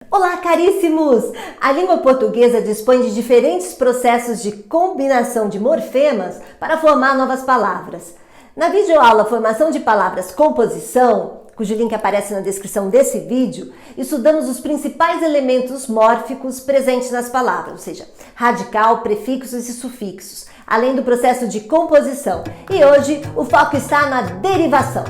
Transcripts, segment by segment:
Olá, caríssimos! A língua portuguesa dispõe de diferentes processos de combinação de morfemas para formar novas palavras. Na videoaula Formação de Palavras Composição, cujo link aparece na descrição desse vídeo, estudamos os principais elementos mórficos presentes nas palavras, ou seja, radical, prefixos e sufixos, além do processo de composição. E hoje o foco está na derivação.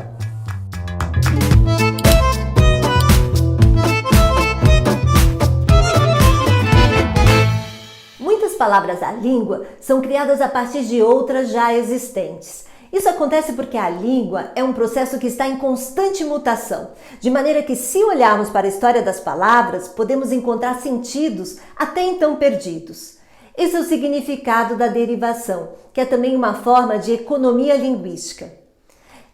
Muitas palavras da língua são criadas a partir de outras já existentes. Isso acontece porque a língua é um processo que está em constante mutação, de maneira que, se olharmos para a história das palavras, podemos encontrar sentidos até então perdidos. Esse é o significado da derivação, que é também uma forma de economia linguística.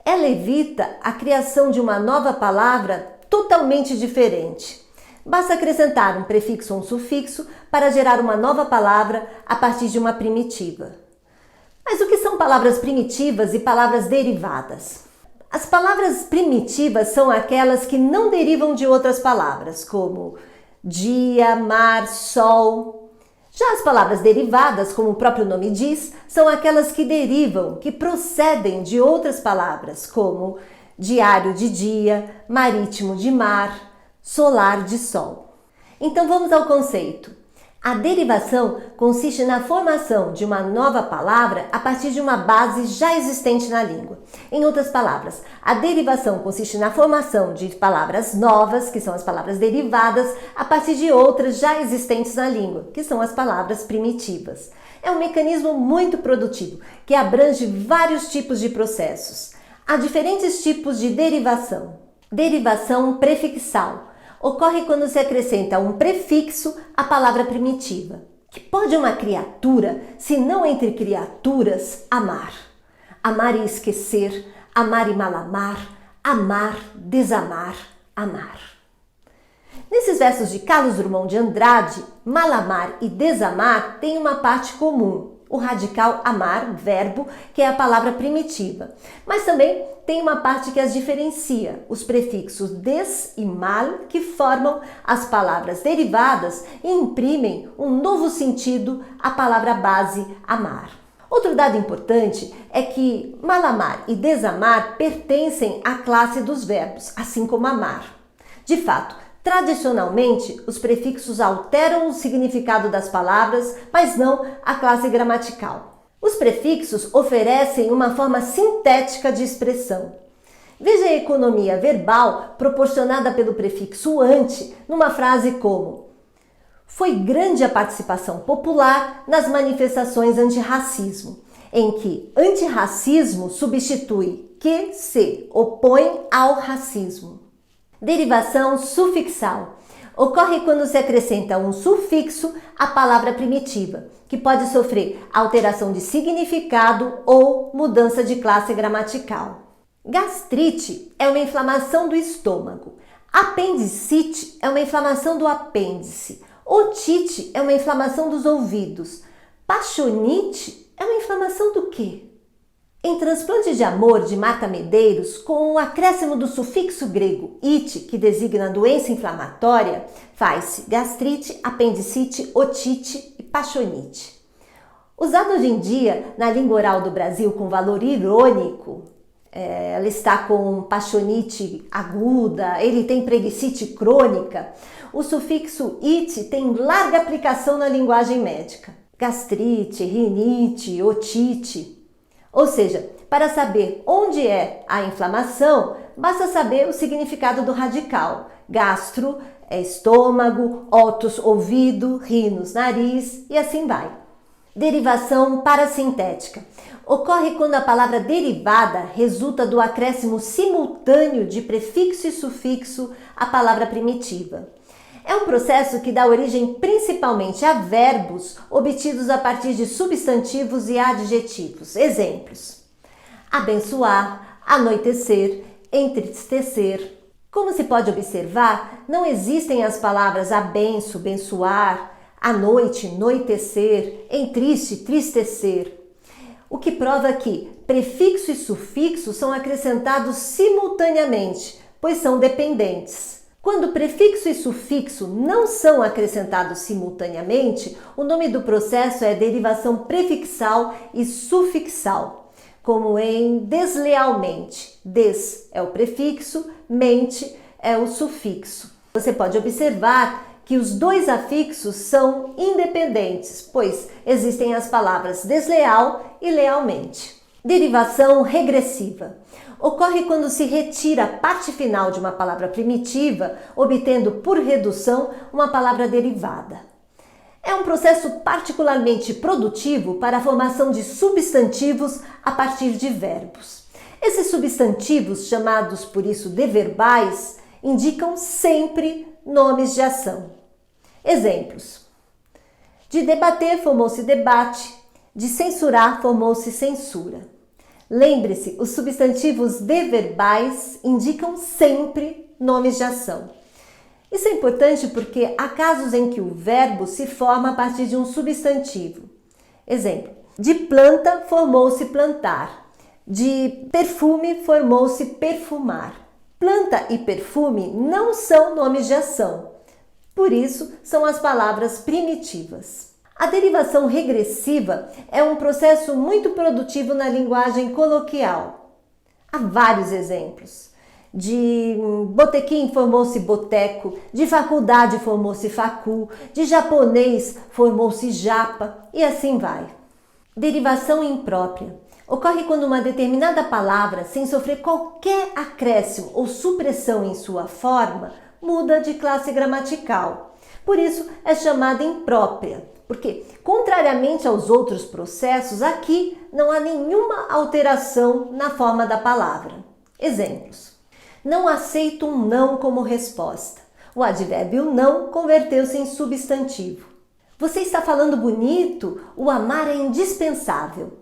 Ela evita a criação de uma nova palavra totalmente diferente. Basta acrescentar um prefixo ou um sufixo para gerar uma nova palavra a partir de uma primitiva. Mas o que são palavras primitivas e palavras derivadas? As palavras primitivas são aquelas que não derivam de outras palavras, como dia, mar, sol. Já as palavras derivadas, como o próprio nome diz, são aquelas que derivam, que procedem de outras palavras, como diário de dia, marítimo de mar, solar de sol. Então vamos ao conceito. A derivação consiste na formação de uma nova palavra a partir de uma base já existente na língua. Em outras palavras, a derivação consiste na formação de palavras novas, que são as palavras derivadas, a partir de outras já existentes na língua, que são as palavras primitivas. É um mecanismo muito produtivo, que abrange vários tipos de processos. Há diferentes tipos de derivação. Derivação prefixal ocorre quando se acrescenta um prefixo à palavra primitiva. Que pode uma criatura, se não entre criaturas, amar? Amar e esquecer, amar e malamar, amar, desamar, amar. Nesses versos de Carlos Drummond de Andrade, malamar e desamar têm uma parte comum. O radical amar, verbo, que é a palavra primitiva. Mas também tem uma parte que as diferencia, os prefixos des e mal, que formam as palavras derivadas e imprimem um novo sentido à palavra base amar. Outro dado importante é que malamar e desamar pertencem à classe dos verbos, assim como amar. De fato, tradicionalmente, os prefixos alteram o significado das palavras, mas não a classe gramatical. Os prefixos oferecem uma forma sintética de expressão. Veja a economia verbal proporcionada pelo prefixo ante numa frase como: foi grande a participação popular nas manifestações antirracismo, em que antirracismo substitui que se opõe ao racismo. Derivação sufixal ocorre quando se acrescenta um sufixo à palavra primitiva, que pode sofrer alteração de significado ou mudança de classe gramatical. Gastrite é uma inflamação do estômago. Apendicite é uma inflamação do apêndice. Otite é uma inflamação dos ouvidos. Paixonite é uma inflamação do quê? Em Transplante de Amor, de Marta Medeiros, com o acréscimo do sufixo grego ite, que designa doença inflamatória, faz-se gastrite, apendicite, otite e paixonite. Usado hoje em dia na língua oral do Brasil com valor irônico, ela está com paixonite aguda, ele tem preguicite crônica, o sufixo ite tem larga aplicação na linguagem médica. Gastrite, rinite, otite. Ou seja, para saber onde é a inflamação, basta saber o significado do radical. Gastro é estômago, otos, ouvido, rinos, nariz e assim vai. Derivação parasintética. Ocorre quando a palavra derivada resulta do acréscimo simultâneo de prefixo e sufixo à palavra primitiva. É um processo que dá origem principalmente a verbos obtidos a partir de substantivos e adjetivos. Exemplos: abençoar, anoitecer, entristecer. Como se pode observar, não existem as palavras abenço, bençoar, à noite, noitecer, entriste, tristecer. O que prova que prefixo e sufixo são acrescentados simultaneamente, pois são dependentes. Quando prefixo e sufixo não são acrescentados simultaneamente, o nome do processo é derivação prefixal e sufixal, como em deslealmente. Des é o prefixo, mente é o sufixo. Você pode observar que os dois afixos são independentes, pois existem as palavras desleal e lealmente. Derivação regressiva. Ocorre quando se retira a parte final de uma palavra primitiva, obtendo por redução uma palavra derivada. É um processo particularmente produtivo para a formação de substantivos a partir de verbos. Esses substantivos, chamados por isso de verbais, indicam sempre nomes de ação. Exemplos: de debater formou-se debate, de censurar formou-se censura. Lembre-se, os substantivos deverbais indicam sempre nomes de ação. Isso é importante porque há casos em que o verbo se forma a partir de um substantivo. Exemplo: de planta formou-se plantar, de perfume formou-se perfumar. Planta e perfume não são nomes de ação, por isso são as palavras primitivas. A derivação regressiva é um processo muito produtivo na linguagem coloquial. Há vários exemplos. De botequim formou-se boteco, de faculdade formou-se facu, de japonês formou-se japa e assim vai. Derivação imprópria. Ocorre quando uma determinada palavra, sem sofrer qualquer acréscimo ou supressão em sua forma, muda de classe gramatical. Por isso é chamada imprópria. Porque, contrariamente aos outros processos, aqui não há nenhuma alteração na forma da palavra. Exemplos: não aceito um não como resposta. O advérbio não converteu-se em substantivo. Você está falando bonito? O amar é indispensável.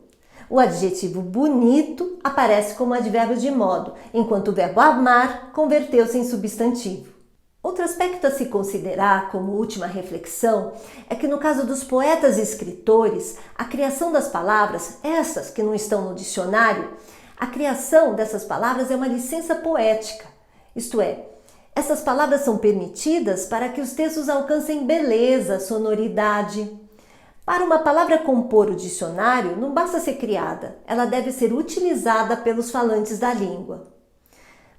O adjetivo bonito aparece como advérbio de modo, enquanto o verbo amar converteu-se em substantivo. Outro aspecto a se considerar como última reflexão é que no caso dos poetas e escritores, a criação das palavras, essas que não estão no dicionário, a criação dessas palavras é uma licença poética. Isto é, essas palavras são permitidas para que os textos alcancem beleza, sonoridade. Para uma palavra compor o dicionário, não basta ser criada, ela deve ser utilizada pelos falantes da língua.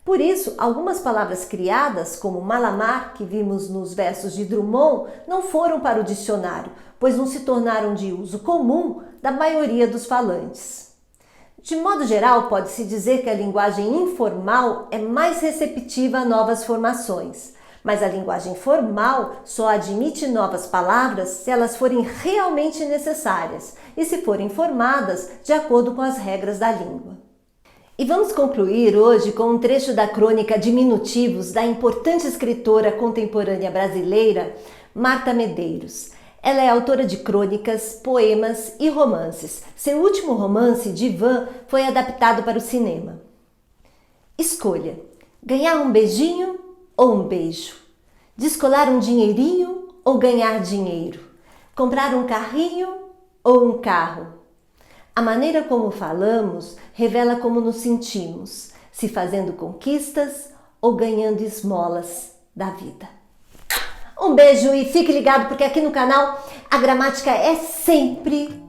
Por isso, algumas palavras criadas, como malamar, que vimos nos versos de Drummond, não foram para o dicionário, pois não se tornaram de uso comum da maioria dos falantes. De modo geral, pode-se dizer que a linguagem informal é mais receptiva a novas formações, mas a linguagem formal só admite novas palavras se elas forem realmente necessárias e se forem formadas de acordo com as regras da língua. E vamos concluir hoje com um trecho da crônica Diminutivos da importante escritora contemporânea brasileira Marta Medeiros. Ela é autora de crônicas, poemas e romances. Seu último romance, Divã, foi adaptado para o cinema. Escolha: ganhar um beijinho ou um beijo? Descolar um dinheirinho ou ganhar dinheiro? Comprar um carrinho ou um carro? A maneira como falamos revela como nos sentimos, se fazendo conquistas ou ganhando esmolas da vida. Um beijo e fique ligado porque aqui no canal a gramática é sempre